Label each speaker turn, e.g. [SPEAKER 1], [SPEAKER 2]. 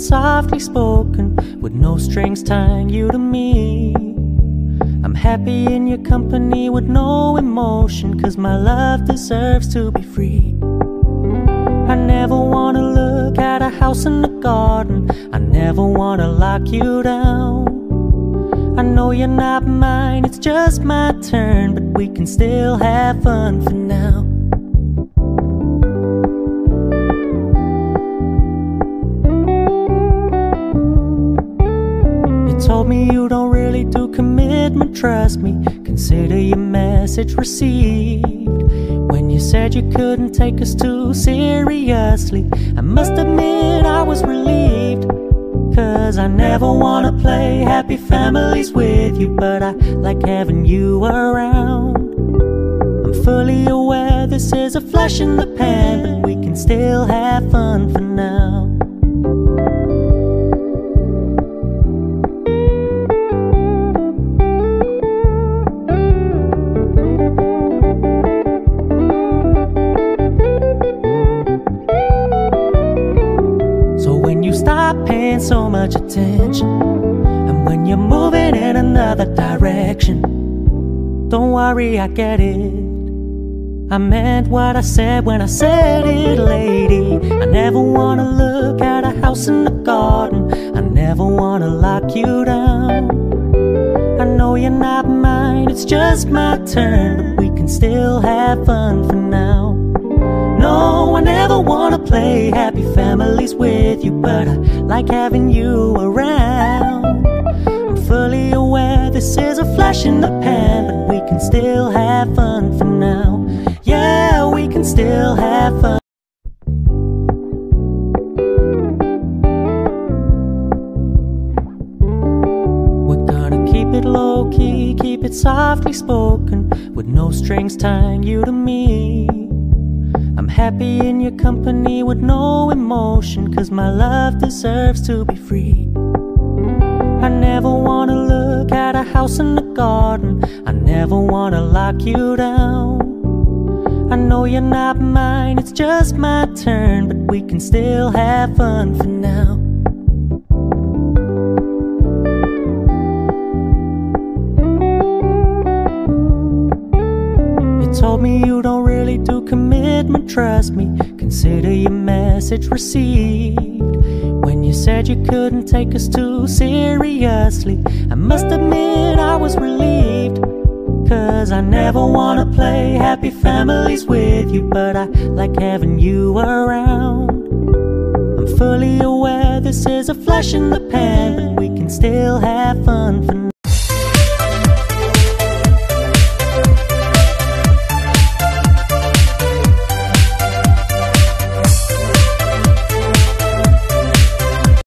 [SPEAKER 1] softly spoken, with no strings tying you to me. I'm happy in your company with no emotion, 'cause my love deserves to be free. I never wanna look at a house in the garden, I never wanna lock you down. I know you're not mine, it's just my turn, but we can still have fun for now. You told me you don't really do commitment, trust me, consider your message received. When you said you couldn't take us too seriously, I must admit I was relieved. 'Cause I never wanna play happy families with you, but I like having you around. I'm fully aware this is a flash in the pan, but we can still have fun for now. Stop paying so much attention, and when you're moving in another direction, don't worry, I get it. I meant what I said when I said it, lady. I never wanna look at a house in the garden, I never wanna lock you down. I know you're not mine, it's just my turn, but we can still have fun for now. No, I never wanna play happy families with you, but I like having you around. I'm fully aware this is a flash in the pan, but we can still have fun for now. Yeah, we can still have fun. We're gonna keep it low-key, keep it softly spoken, with no strings tying you to me. I'm happy in your company with no emotion, 'cause my love deserves to be free. I never wanna look at a house in the garden, I never wanna lock you down. I know you're not mine, it's just my turn, but we can still have fun for now. Told me you don't really do commitment, trust me, consider your message received. When you said you couldn't take us too seriously, I must admit I was relieved. 'Cause I never wanna play happy families with you, but I like having you around. I'm fully aware this is a flash in the pan, but we can still have fun for now.